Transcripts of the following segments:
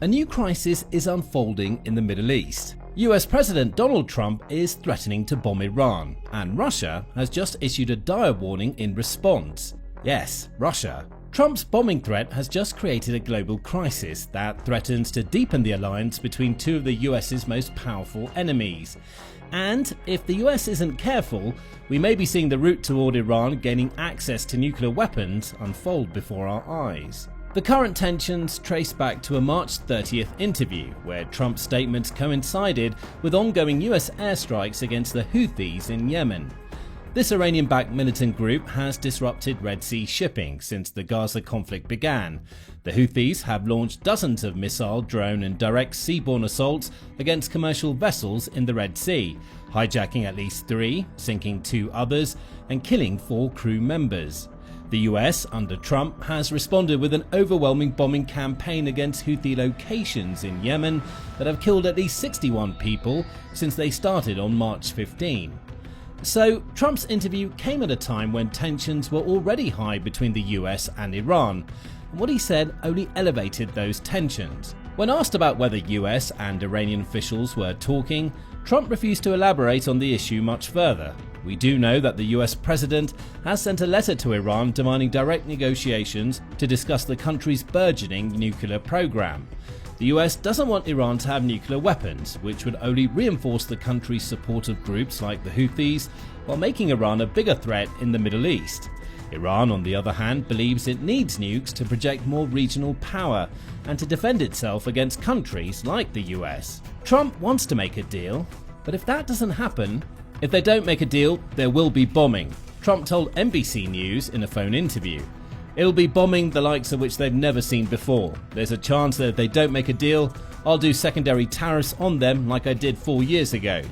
A new crisis is unfolding in the Middle East. US President Donald Trump is threatening to bomb Iran, and Russia has just issued a dire warning in response. Yes, Russia. Trump's bombing threat has just created a global crisis that threatens to deepen the alliance between two of the US's most powerful enemies. And if the US isn't careful, we may be seeing the route toward Iran gaining access to nuclear weapons unfold before our eyes. The current tensions trace back to a March 30th interview, where Trump's statements coincided with ongoing US airstrikes against the Houthis in Yemen. This Iranian-backed militant group has disrupted Red Sea shipping since the Gaza conflict began. The Houthis have launched dozens of missile, drone and direct seaborne assaults against commercial vessels in the Red Sea, hijacking at least 3, sinking 2 others, and killing 4 crew members. The US, under Trump, has responded with an overwhelming bombing campaign against Houthi locations in Yemen that have killed at least 61 people since they started on March 15. So, Trump's interview came at a time when tensions were already high between the US and Iran, and what he said only elevated those tensions. When asked about whether US and Iranian officials were talking, Trump refused to elaborate on the issue much further. We do know that the US president has sent a letter to Iran demanding direct negotiations to discuss the country's burgeoning nuclear program. The US doesn't want Iran to have nuclear weapons, which would only reinforce the country's support of groups like the Houthis, while making Iran a bigger threat in the Middle East. Iran, on the other hand, believes it needs nukes to project more regional power and to defend itself against countries like the US. Trump wants to make a deal, but if that doesn't happen, if they don't make a deal, there will be bombing, Trump told NBC News in a phone interview. It'll be bombing the likes of which they've never seen before. There's a chance that if they don't make a deal, I'll do secondary tariffs on them like I did 4 years ago.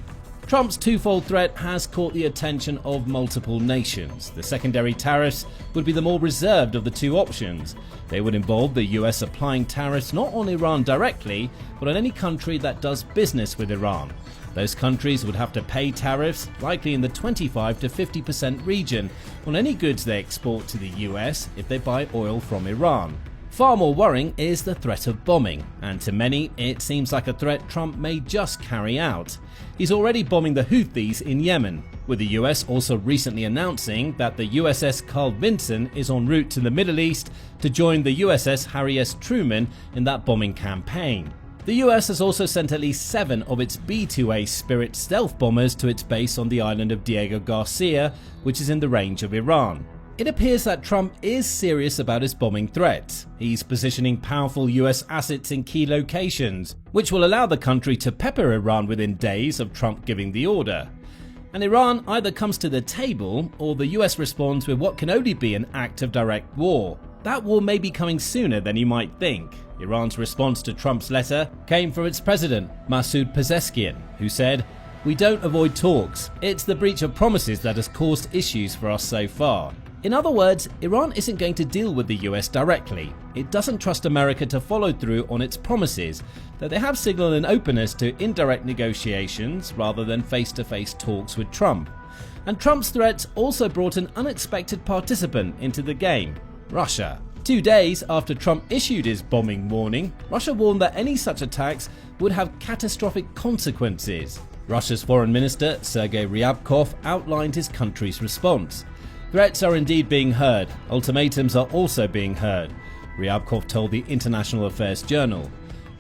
Trump's twofold threat has caught the attention of multiple nations. The secondary tariffs would be the more reserved of the two options. They would involve the US applying tariffs not on Iran directly, but on any country that does business with Iran. Those countries would have to pay tariffs, likely in the 25 to 50% region, on any goods they export to the US if they buy oil from Iran. Far more worrying is the threat of bombing, and to many it seems like a threat Trump may just carry out. He's already bombing the Houthis in Yemen, with the US also recently announcing that the USS Carl Vinson is en route to the Middle East to join the USS Harry S. Truman in that bombing campaign. The US has also sent at least 7 of its B-2A Spirit stealth bombers to its base on the island of Diego Garcia, which is in the range of Iran. It appears that Trump is serious about his bombing threat. He's positioning powerful US assets in key locations, which will allow the country to pepper Iran within days of Trump giving the order. And Iran either comes to the table, or the US responds with what can only be an act of direct war. That war may be coming sooner than you might think. Iran's response to Trump's letter came from its president, Masoud Pezeshkian, who said, "We don't avoid talks. It's the breach of promises that has caused issues for us so far." In other words, Iran isn't going to deal with the US directly. It doesn't trust America to follow through on its promises, though they have signaled an openness to indirect negotiations rather than face-to-face talks with Trump. And Trump's threats also brought an unexpected participant into the game: Russia. 2 days after Trump issued his bombing warning, Russia warned that any such attacks would have catastrophic consequences. Russia's foreign minister, Sergei Ryabkov, outlined his country's response. "Threats are indeed being heard. Ultimatums are also being heard," Ryabkov told the International Affairs Journal.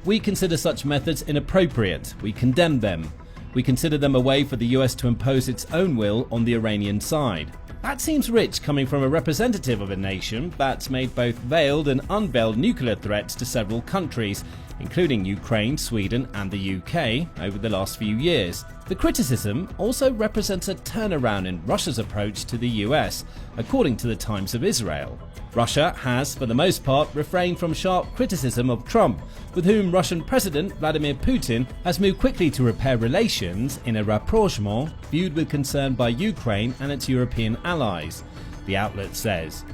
"We consider such methods inappropriate. We condemn them. We consider them a way for the US to impose its own will on the Iranian side." That seems rich coming from a representative of a nation that's made both veiled and unveiled nuclear threats to several countries, including Ukraine, Sweden and the UK, over the last few years. The criticism also represents a turnaround in Russia's approach to the US, according to the Times of Israel. Russia has, for the most part, refrained from sharp criticism of Trump, with whom Russian President Vladimir Putin has moved quickly to repair relations in a rapprochement viewed with concern by Ukraine and its European allies, the outlet says.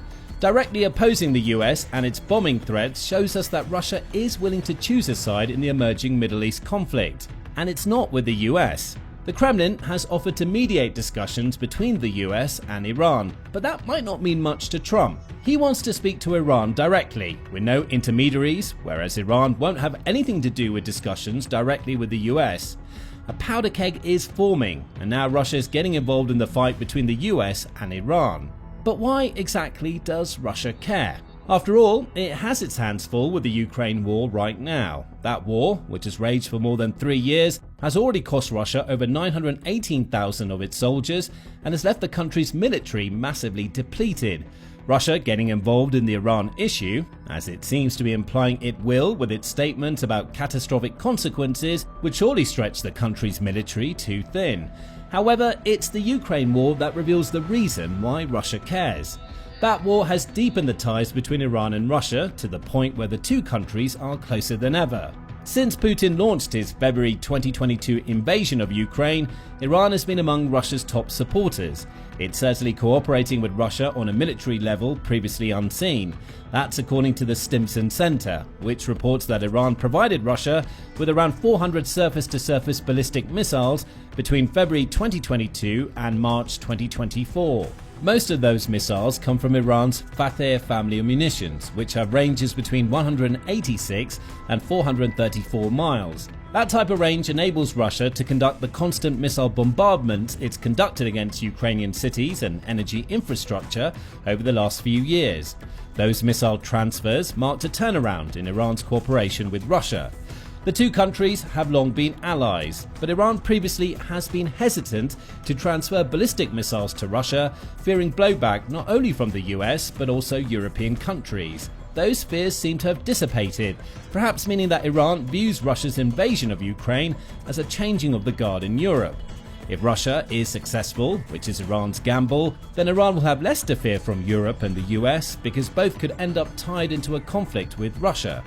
Directly opposing the US and its bombing threats shows us that Russia is willing to choose a side in the emerging Middle East conflict, and it's not with the US. The Kremlin has offered to mediate discussions between the US and Iran, but that might not mean much to Trump. He wants to speak to Iran directly, with no intermediaries, whereas Iran won't have anything to do with discussions directly with the US. A powder keg is forming, and now Russia is getting involved in the fight between the US and Iran. But why exactly does Russia care? After all, it has its hands full with the Ukraine war right now. That war, which has raged for more than 3 years, has already cost Russia over 918,000 of its soldiers and has left the country's military massively depleted. Russia getting involved in the Iran issue, as it seems to be implying it will with its statement about catastrophic consequences, would surely stretch the country's military too thin. However, it's the Ukraine war that reveals the reason why Russia cares. That war has deepened the ties between Iran and Russia to the point where the two countries are closer than ever. Since Putin launched his February 2022 invasion of Ukraine, Iran has been among Russia's top supporters. It's certainly cooperating with Russia on a military level previously unseen. That's according to the Stimson Center, which reports that Iran provided Russia with around 400 surface-to-surface ballistic missiles between February 2022 and March 2024. Most of those missiles come from Iran's Fateh family of munitions, which have ranges between 186 and 434 miles. That type of range enables Russia to conduct the constant missile bombardment it's conducted against Ukrainian cities and energy infrastructure over the last few years. Those missile transfers marked a turnaround in Iran's cooperation with Russia. The two countries have long been allies, but Iran previously has been hesitant to transfer ballistic missiles to Russia, fearing blowback not only from the US but also European countries. Those fears seem to have dissipated, perhaps meaning that Iran views Russia's invasion of Ukraine as a changing of the guard in Europe. If Russia is successful, which is Iran's gamble, then Iran will have less to fear from Europe and the US because both could end up tied into a conflict with Russia.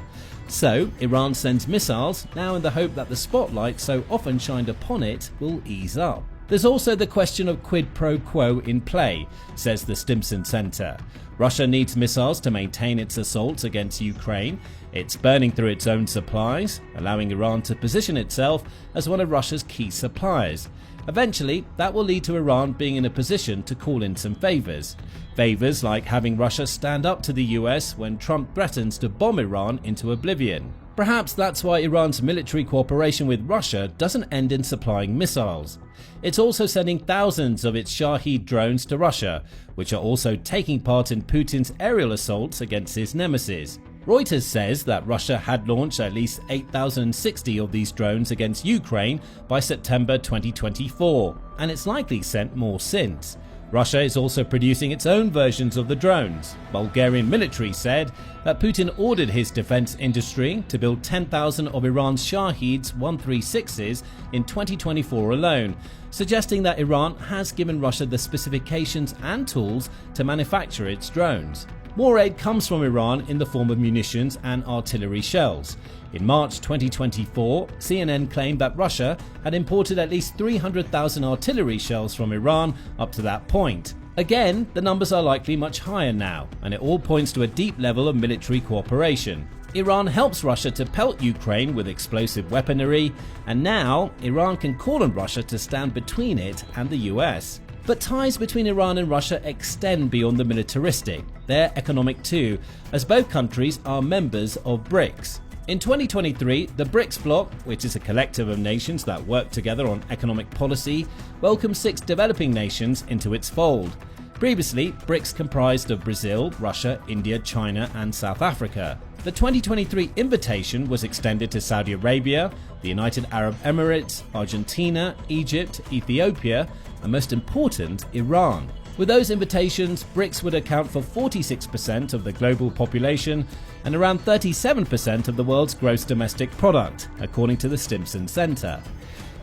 So, Iran sends missiles, now in the hope that the spotlight so often shined upon it will ease up. There's also the question of quid pro quo in play, says the Stimson Center. Russia needs missiles to maintain its assaults against Ukraine. It's burning through its own supplies, allowing Iran to position itself as one of Russia's key suppliers. Eventually, that will lead to Iran being in a position to call in some favors. Favors like having Russia stand up to the US when Trump threatens to bomb Iran into oblivion. Perhaps that's why Iran's military cooperation with Russia doesn't end in supplying missiles. It's also sending thousands of its Shahed drones to Russia, which are also taking part in Putin's aerial assaults against his nemesis. Reuters says that Russia had launched at least 8,060 of these drones against Ukraine by September 2024, and it's likely sent more since. Russia is also producing its own versions of the drones. Bulgarian military said that Putin ordered his defense industry to build 10,000 of Iran's Shaheds 136s in 2024 alone, suggesting that Iran has given Russia the specifications and tools to manufacture its drones. More aid comes from Iran in the form of munitions and artillery shells. In March 2024, CNN claimed that Russia had imported at least 300,000 artillery shells from Iran up to that point. Again, the numbers are likely much higher now, and it all points to a deep level of military cooperation. Iran helps Russia to pelt Ukraine with explosive weaponry, and now Iran can call on Russia to stand between it and the US. But ties between Iran and Russia extend beyond the militaristic. They're economic too, as both countries are members of BRICS. In 2023, the BRICS bloc, which is a collective of nations that work together on economic policy, welcomed 6 developing nations into its fold. Previously, BRICS comprised of Brazil, Russia, India, China, and South Africa. The 2023 invitation was extended to Saudi Arabia, the United Arab Emirates, Argentina, Egypt, Ethiopia, and most important, Iran. With those invitations, BRICS would account for 46% of the global population and around 37% of the world's gross domestic product, according to the Stimson Center.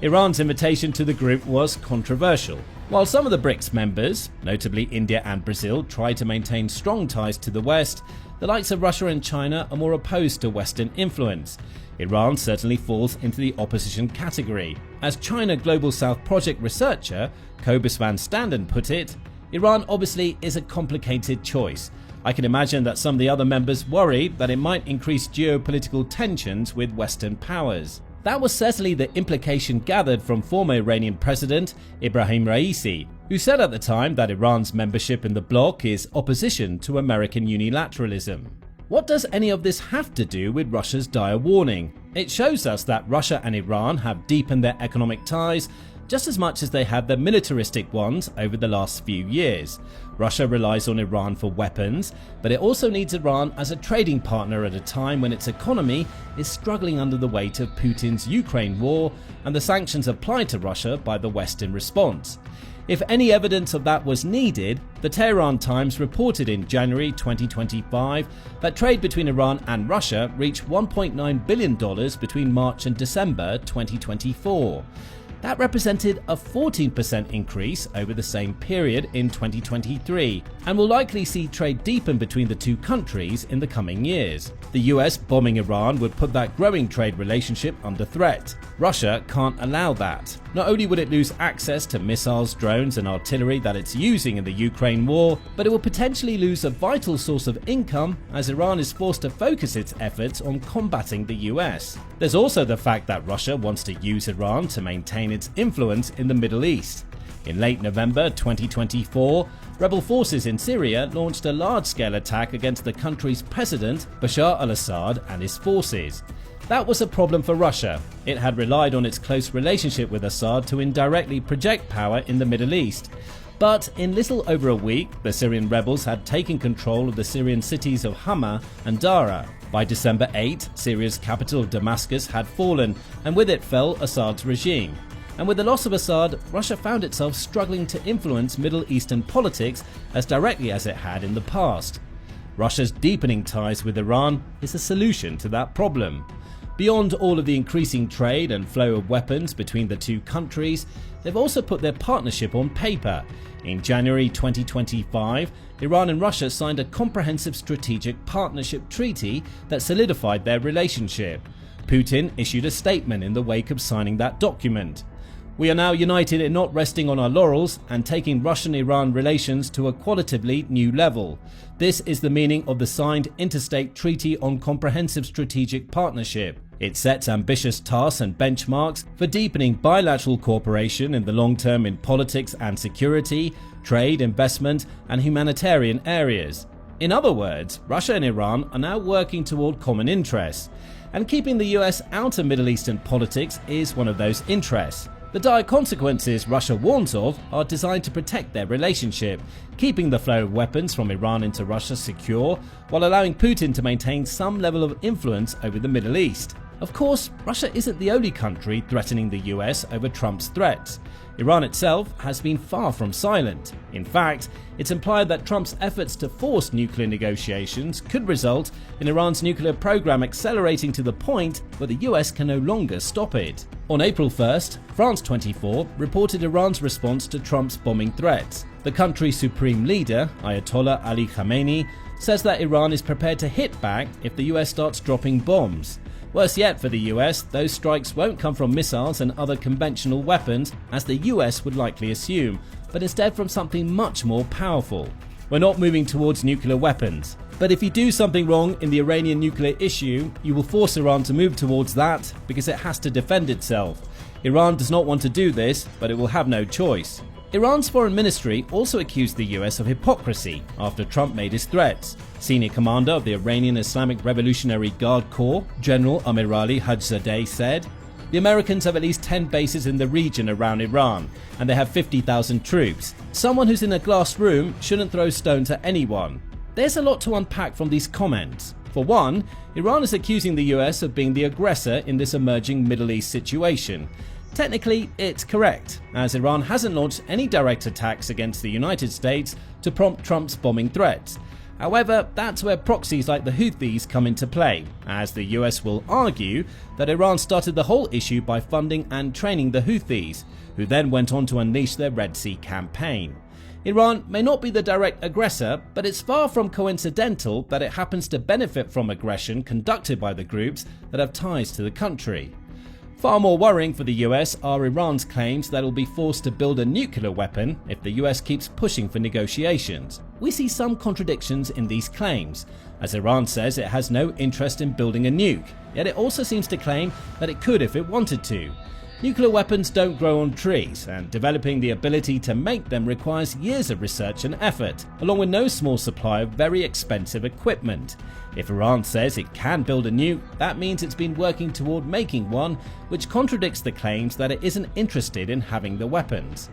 Iran's invitation to the group was controversial. While some of the BRICS members, notably India and Brazil, try to maintain strong ties to the West, the likes of Russia and China are more opposed to Western influence. Iran certainly falls into the opposition category. As China Global South Project researcher Cobus van Standen put it, Iran obviously is a complicated choice. I can imagine that some of the other members worry that it might increase geopolitical tensions with Western powers. That was certainly the implication gathered from former Iranian President Ibrahim Raisi, who said at the time that Iran's membership in the bloc is opposition to American unilateralism. What does any of this have to do with Russia's dire warning? It shows us that Russia and Iran have deepened their economic ties just as much as they have their militaristic ones over the last few years. Russia relies on Iran for weapons, but it also needs Iran as a trading partner at a time when its economy is struggling under the weight of Putin's Ukraine war and the sanctions applied to Russia by the West in response. If any evidence of that was needed, the Tehran Times reported in January 2025 that trade between Iran and Russia reached $1.9 billion between March and December 2024. That represented a 14% increase over the same period in 2023 and will likely see trade deepen between the two countries in the coming years. The US bombing Iran would put that growing trade relationship under threat. Russia can't allow that. Not only would it lose access to missiles, drones and artillery that it's using in the Ukraine war, but it will potentially lose a vital source of income as Iran is forced to focus its efforts on combating the US. There's also the fact that Russia wants to use Iran to maintain its influence in the Middle East. In late November 2024, rebel forces in Syria launched a large-scale attack against the country's president, Bashar al-Assad, and his forces. That was a problem for Russia. It had relied on its close relationship with Assad to indirectly project power in the Middle East. But in little over a week, the Syrian rebels had taken control of the Syrian cities of Hama and Dara. By December 8, Syria's capital Damascus had fallen, and with it fell Assad's regime. And with the loss of Assad, Russia found itself struggling to influence Middle Eastern politics as directly as it had in the past. Russia's deepening ties with Iran is a solution to that problem. Beyond all of the increasing trade and flow of weapons between the two countries, they've also put their partnership on paper. In January 2025, Iran and Russia signed a comprehensive strategic partnership treaty that solidified their relationship. Putin issued a statement in the wake of signing that document. We are now united in not resting on our laurels and taking Russian-Iran relations to a qualitatively new level. This is the meaning of the signed Interstate Treaty on Comprehensive Strategic Partnership. It sets ambitious tasks and benchmarks for deepening bilateral cooperation in the long term in politics and security, trade, investment, and humanitarian areas. In other words, Russia and Iran are now working toward common interests, and keeping the US out of Middle Eastern politics is one of those interests. The dire consequences Russia warns of are designed to protect their relationship, keeping the flow of weapons from Iran into Russia secure while allowing Putin to maintain some level of influence over the Middle East. Of course, Russia isn't the only country threatening the US over Trump's threats. Iran itself has been far from silent. In fact, it's implied that Trump's efforts to force nuclear negotiations could result in Iran's nuclear program accelerating to the point where the US can no longer stop it. On April 1st, France 24 reported Iran's response to Trump's bombing threats. The country's supreme leader, Ayatollah Ali Khamenei, says that Iran is prepared to hit back if the US starts dropping bombs. Worse yet for the US, those strikes won't come from missiles and other conventional weapons, as the US would likely assume, but instead from something much more powerful. We're not moving towards nuclear weapons, but if you do something wrong in the Iranian nuclear issue, you will force Iran to move towards that because it has to defend itself. Iran does not want to do this, but it will have no choice. Iran's foreign ministry also accused the US of hypocrisy after Trump made his threats. Senior commander of the Iranian Islamic Revolutionary Guard Corps, General Amirali Hajizadeh, said, "The Americans have at least 10 bases in the region around Iran, and they have 50,000 troops. Someone who's in a glass room shouldn't throw stones at anyone." There's a lot to unpack from these comments. For one, Iran is accusing the US of being the aggressor in this emerging Middle East situation. Technically, it's correct, as Iran hasn't launched any direct attacks against the United States to prompt Trump's bombing threats. However, that's where proxies like the Houthis come into play, as the US will argue that Iran started the whole issue by funding and training the Houthis, who then went on to unleash their Red Sea campaign. Iran may not be the direct aggressor, but it's far from coincidental that it happens to benefit from aggression conducted by the groups that have ties to the country. Far more worrying for the US are Iran's claims that it will be forced to build a nuclear weapon if the US keeps pushing for negotiations. We see some contradictions in these claims, as Iran says it has no interest in building a nuke, yet it also seems to claim that it could if it wanted to. Nuclear weapons don't grow on trees, and developing the ability to make them requires years of research and effort, along with no small supply of very expensive equipment. If Iran says it can build a nuke, that means it's been working toward making one, which contradicts the claims that it isn't interested in having the weapons.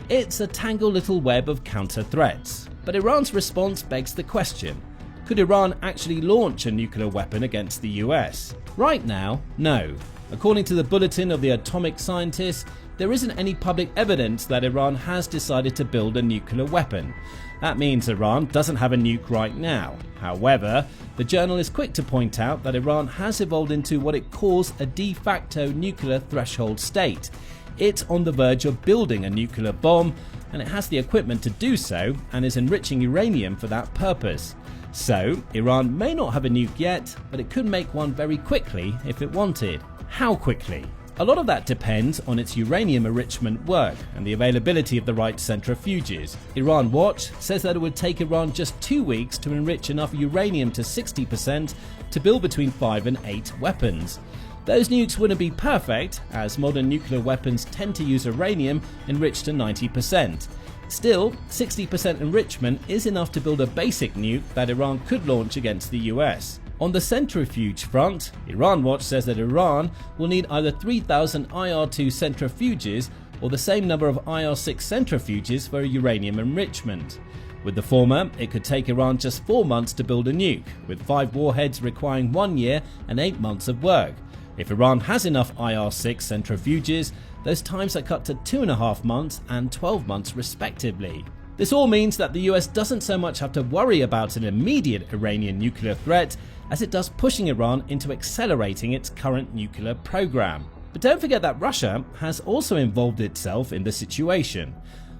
It's a tangled little web of counter threats, but Iran's response begs the question: could Iran actually launch a nuclear weapon against the US? Right now, no. According to the Bulletin of the Atomic Scientists, there isn't any public evidence that Iran has decided to build a nuclear weapon. That means Iran doesn't have a nuke right now. However, the journal is quick to point out that Iran has evolved into what it calls a de facto nuclear threshold state. It's on the verge of building a nuclear bomb, and it has the equipment to do so and is enriching uranium for that purpose. So, Iran may not have a nuke yet, but it could make one very quickly if it wanted. How quickly? A lot of that depends on its uranium enrichment work and the availability of the right centrifuges. Iran Watch says that it would take Iran just 2 weeks to enrich enough uranium to 60% to build between 5 and 8 weapons. Those nukes wouldn't be perfect, as modern nuclear weapons tend to use uranium enriched to 90%. Still, 60% enrichment is enough to build a basic nuke that Iran could launch against the US. On the centrifuge front, Iran Watch says that Iran will need either 3,000 IR-2 centrifuges or the same number of IR-6 centrifuges for uranium enrichment. With the former, it could take Iran just 4 months to build a nuke, with 5 warheads requiring 1 year and 8 months of work. If Iran has enough IR-6 centrifuges, those times are cut to 2.5 months and 12 months respectively. This all means that the US doesn't so much have to worry about an immediate Iranian nuclear threat as it does pushing Iran into accelerating its current nuclear program. But don't forget that Russia has also involved itself in the situation.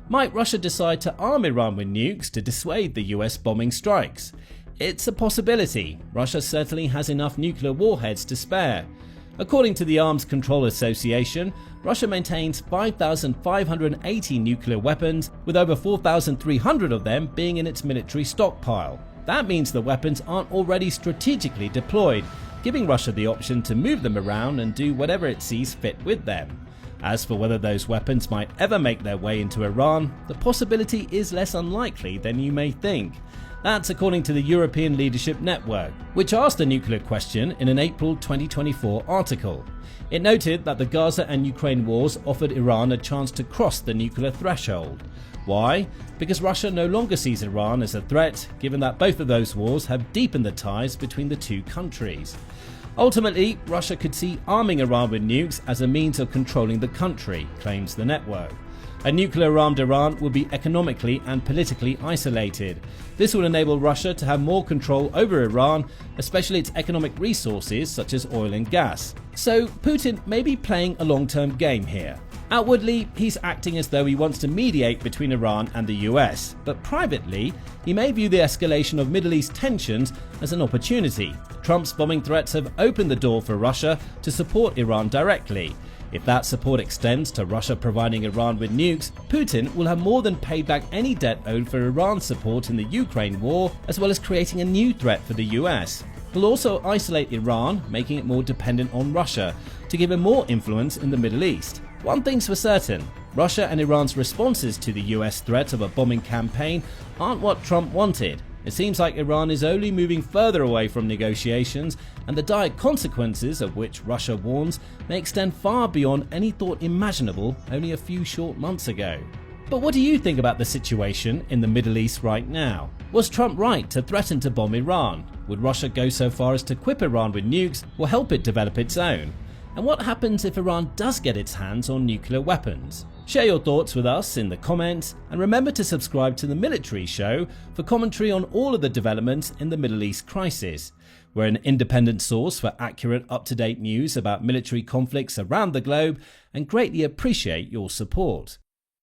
Might Russia decide to arm Iran with nukes to dissuade the US bombing strikes? It's a possibility. Russia certainly has enough nuclear warheads to spare. According to the Arms Control Association, Russia maintains 5,580 nuclear weapons, with over 4,300 of them being in its military stockpile. That means the weapons aren't already strategically deployed, giving Russia the option to move them around and do whatever it sees fit with them. As for whether those weapons might ever make their way into Iran, the possibility is less unlikely than you may think. That's according to the European Leadership Network, which asked a nuclear question in an April 2024 article. It noted that the Gaza and Ukraine wars offered Iran a chance to cross the nuclear threshold. Why? Because Russia no longer sees Iran as a threat, given that both of those wars have deepened the ties between the two countries. Ultimately, Russia could see arming Iran with nukes as a means of controlling the country, claims the network. A nuclear-armed Iran will be economically and politically isolated. This will enable Russia to have more control over Iran, especially its economic resources such as oil and gas. So Putin may be playing a long-term game here. Outwardly, he's acting as though he wants to mediate between Iran and the US, but privately, he may view the escalation of Middle East tensions as an opportunity. Trump's bombing threats have opened the door for Russia to support Iran directly. If that support extends to Russia providing Iran with nukes, Putin will have more than paid back any debt owed for Iran's support in the Ukraine war, as well as creating a new threat for the US. He'll also isolate Iran, making it more dependent on Russia, to give him more influence in the Middle East. One thing's for certain, Russia and Iran's responses to the US threat of a bombing campaign aren't what Trump wanted. It seems like Iran is only moving further away from negotiations, and the dire consequences of which Russia warns may extend far beyond any thought imaginable only a few short months ago. But what do you think about the situation in the Middle East right now? Was Trump right to threaten to bomb Iran? Would Russia go so far as to equip Iran with nukes or help it develop its own? And what happens if Iran does get its hands on nuclear weapons? Share your thoughts with us in the comments, and remember to subscribe to the Military Show for commentary on all of the developments in the Middle East crisis. We're an independent source for accurate, up-to-date news about military conflicts around the globe and greatly appreciate your support.